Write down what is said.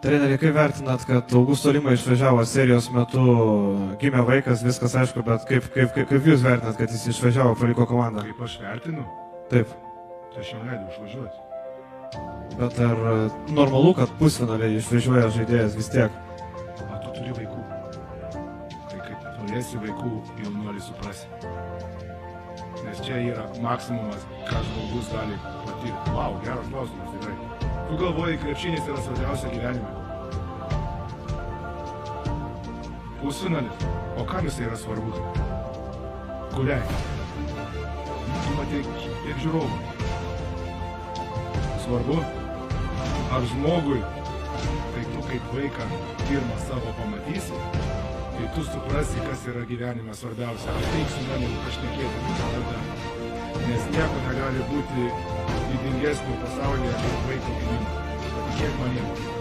Treneri, kaip vertinat, kad Augusto Lima išvažiavo serijos metu, gimė vaikas, viskas aišku, bet kaip jūs vertinat, kad jis išvažiavo, paliko komandą? Kaip aš vertinu, Taip. tai aš jam leidau išvažiuoti. Bet ar normalu, kad pusfinaliai išvažiuoja žaidėjas vis tiek? O tu turi vaikų. Tai kaip turėsi vaikų, jaunuolį suprasi. Nes čia yra maksimumas, ką žmogus gali patirti. Vau, geras klausimas, tikrai. Tu galvoji, krepšinis yra svarbiausia gyvenime. Pusfinalis. O kam jisai yra svarbus? Kuriai? Tu matai, kiek žiūrovų. Svarbu, ar žmogui, kai tu kaip vaiką pirmą savo pamatysi, tai tu suprasi, kas yra gyvenime svarbiausia. Ateik su manim pašnekėti tada. Nes nieko negali būti didingesnio pasaulyje kaip vaiko gimimas. Patikėk manim.